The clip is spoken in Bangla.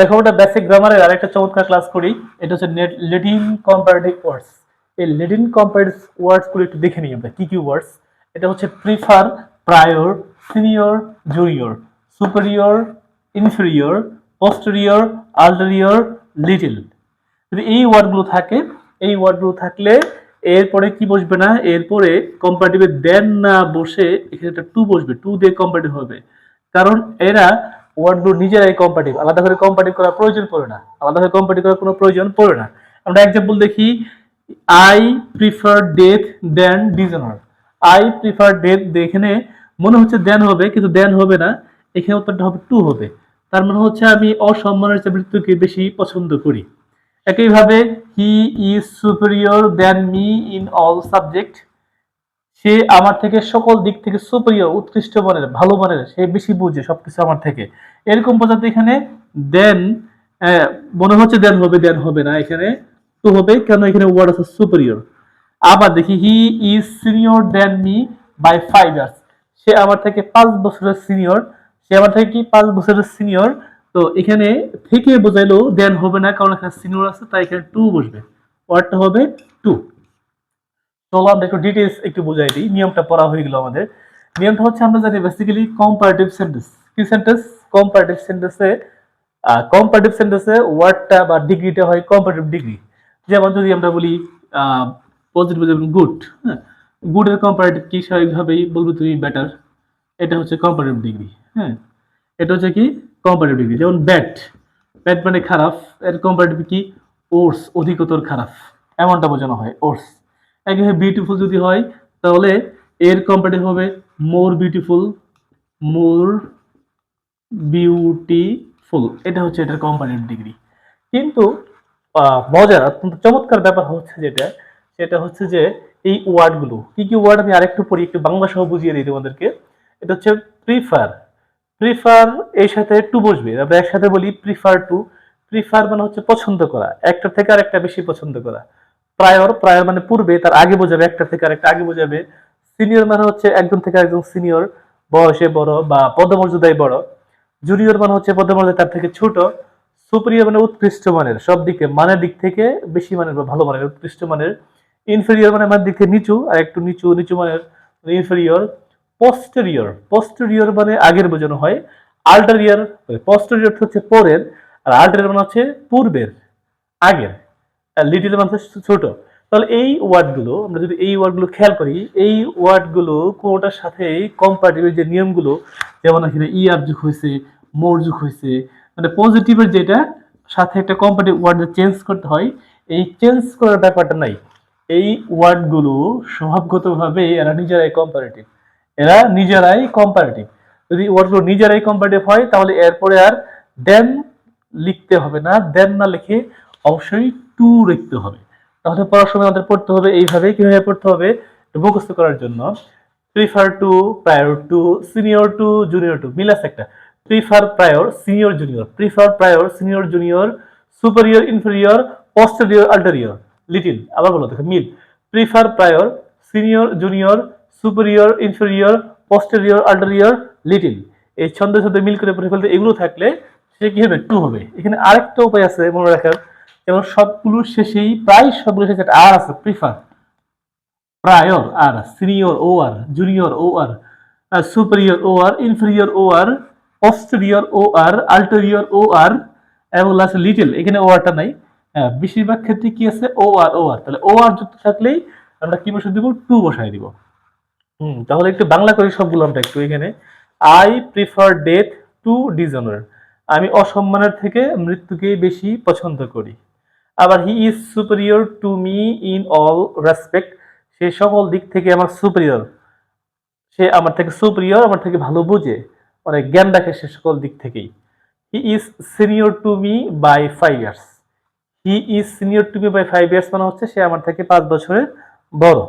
দেখো ওটা বেসিক গ্রামারের আরেকটা চমৎকার ক্লাস করি। এটা হচ্ছে লেটিন কম্পারেটিভ ওয়ার্ডস। এই লেটিন কম্পারেটিভ ওয়ার্ডস গুলো একটু দেখে নিই আমরা কি কি ওয়ার্ডস। এটা হচ্ছে prefer, prior, senior, junior, superior, inferior, posterior, ulterior, little. যদি এই ওয়ার্ডগুলো থাকে, এই ওয়ার্ডগুলো থাকলে এরপরে কি বসবে না, এরপরে কম্পারেটিভে দেন না বসে এখানে একটা টু বসবে, টু দিয়ে কম্পারেটিভ হবে। কারণ এরা ওয়ার্ডগুলো নিজেরাই কম্পারেটিভ, আলাদা করে কম্পারেটিভ করার প্রয়োজন পড়ে না, আলাদা করে কম্পারেটিভ করার কোনো প্রয়োজন পড়ে না। আমরা এক্সাম্পল দেখি, I prefer death than dishonour. I prefer death, এখানে মনে হচ্ছে দেন হবে, কিন্তু দেন হবে না, এখানে উত্তরটা হবে টু হবে। তার মানে হচ্ছে আমি অসম্মানের চেয়ে মৃত্যুকে বেশি পছন্দ করি। একইভাবে he is superior then me in all subject. সে আমার থেকে সকল দিক থেকে সুপেরিয়র, উৎকৃষ্ট মানের, ভালো মানের, সে বেশি বুঝে সবকিছু আমার থেকে। এরকম বোঝাতে এখানে দেন মনে হচ্ছে দেন হবে, দেন হবে না, এখানে টু হবে, কেন এখানে ওয়ার্ড আছে সুপেরিয়র। আবার দেখি he is senior then me by 5 years. সে আমার থেকে 5 বছরের সিনিয়র, সে আমার থেকে কি 5 বছরের সিনিয়র। তো এখানে থেকে বোঝাইলো দেন হবে না, কারণ এখানে সিনিয়র আছে, তাই এখানে টু বসবে, ওয়ার্ডটা হবে টু। চলো আমরা একটু ডিটেলস একটু বুঝাই দিই। নিয়মটা পড়া হয়ে গেল আমাদের। নিয়মটা হচ্ছে আমরা জানি বেসিক্যালি কম্পারেটিভ সেন্টেন্স কি সেন্টেন্স, কম্পারেটিভ সেন্টেন্সে কম্পারেটিভ সেন্টেন্সে ওয়ার্ডটা বা ডিগ্রিটা হয় কম্পারেটিভ ডিগ্রি। যেমন যদি আমরা বলি পজিটিভ, যেমন গুড, হ্যাঁ, গুডের কম্পারেটিভ কি, স্বাভাবিকভাবেই বলবো তুমি বেটার, এটা হচ্ছে কম্পারেটিভ ডিগ্রি। হ্যাঁ, এটা হচ্ছে কি কম্পারেটিভ ডিগ্রি। যেমন ব্যাড, ব্যাড মানে খারাপ, এর কম্পারেটিভ কি ওর্স, অধিকতর খারাপ, এমনটা বোঝানো হয় ওর্স। একইভাবে বিউটিফুল যদি হয় তাহলে এর কম্পারেটিভ হবে মোর বিউটিফুল, মোর বিউটিফুল, এটা হচ্ছে এটার কম্পারেটিভ ডিগ্রি। কিন্তু মজার অত্যন্ত চমৎকার ব্যাপার হচ্ছে যেটা, সেটা হচ্ছে যে এই ওয়ার্ডগুলো কি কি ওয়ার্ড, আমি আরেকটু পড়ি, একটু বাংলা সহ বুঝিয়ে দিই তোমাদেরকে। এটা হচ্ছে প্রিফার, প্রিফার এর সাথে টু বসবে, আমরা একসাথে বলি প্রিফার টু। প্রিফার মানে হচ্ছে পছন্দ করা, একটা থেকে আরেকটা বেশি পছন্দ করা। প্রায়র, প্রায়র মানে পূর্বে, তার আগে বোঝাবে, একটা থেকে আরেকটা আগে বোঝাবে। সিনিয়র মানে হচ্ছে একজন থেকে আরেকজন সিনিয়র, বয়সে বড় বা পদমর্যাদায় বড়। জুনিয়র মানে হচ্ছে পদমর্যাদায় তার থেকে ছোট। সুপিরিয়র মানে উৎকৃষ্ট মানের, সব দিকে মানের দিক থেকে বেশি মানের বা ভালো মানের, উৎকৃষ্ট মানের। ইনফেরিয়র মানে মানের দিক থেকে নিচু, আর একটু নিচু নিচু মানের, ইনফেরিয়র। পোস্টেরিয়র, পোস্টেরিয়র মানে আগের বোঝানো হয়। আল্টারিয়র, পোস্টেরিয়র হচ্ছে পরের, আর আল্টারিয়র মানে হচ্ছে পূর্বের, আগের। লিটিল মানে ছোট। তাহলে এই ওয়ার্ডগুলো আমরা যদি এই ওয়ার্ডগুলো খেয়াল করি, এই ওয়ার্ডগুলো কোনোটার সাথে কম্পারেটিভের যে নিয়মগুলো, যেমন এখানে ইয়ার যুগ হয়েছে, মোর যুগ হয়েছে, মানে পজিটিভের যেটা সাথে একটা কম্পারেটিভ ওয়ার্ড চেঞ্জ করতে হয়, এই চেঞ্জ করার ব্যাপারটা নাই। এই ওয়ার্ডগুলো স্বভাবগতভাবে এরা নিজেরাই কম্পারেটিভ, এরা নিজেরাই কম্পারেটিভ। যদি ওয়ার্ডগুলো নিজেরাই কম্পারেটিভ হয় তাহলে এরপরে আর দেন লিখতে হবে না, দেন না লিখে অবশ্যই টু লিখতে হবে। তাহলে পড়ার সময় আমাদের পড়তে হবে এইভাবে, কিভাবে পড়তে হবে মুখস্থ করার জন্য। Prefer to, prior to, senior to, junior to, মিল আছে একটা। Prefer, prior, senior, junior, prefer, prior, senior, junior, superior, inferior, posterior, ulterior, little. আবার বলো দেখো মিল। Prefer, prior, senior, junior, superior, inferior, posterior, ulterior, little. এই ছন্দের সাথে মিল করে পড়ে ফেলতে এগুলো থাকলে সে কি হবে টু হবে। এখানে আরেকটা উপায় আছে মনে রাখার, যেমন সবগুলোর শেষেই, প্রায় সবগুলোর শেষে একটা আর আছে, প্রিফার, প্রায়র আর, সিনিয়র ও আর, জুনিয়র ও আর, সুপেরিয়র ও আর, ইনফেরিয়র ও আর, পোস্টেরিয়র ও আর, আল্টেরিয়র ও আর, এবং লাস্ট লিটল, এখানে ও আরটা নাই। বেশিরভাগ ক্ষেত্রে কি আছে ও আর, ও আর, তাহলে ও আর যুক্ত থাকলেই আমরা কি বসাই দিব, টু বসাই দিব। তাহলে একটু বাংলা করি সবগুলো আমরা একটু এখানে। I prefer death to dishonour, আমি অসম্মানের থেকে মৃত্যুকেই বেশি পছন্দ করি। আবার he is superior to me in all respect, সে সকল দিক থেকে আমার সুপেরিয়র, সে আমার থেকে সুপেরিয়র, আমার থেকে ভালো বুঝে, মানে জ্ঞান রাখে সে সকল দিক থেকেই। He is senior to me by 5 years, he is senior to me by 5 years মানে হচ্ছে সে আমার থেকে 5 বছরের বড়।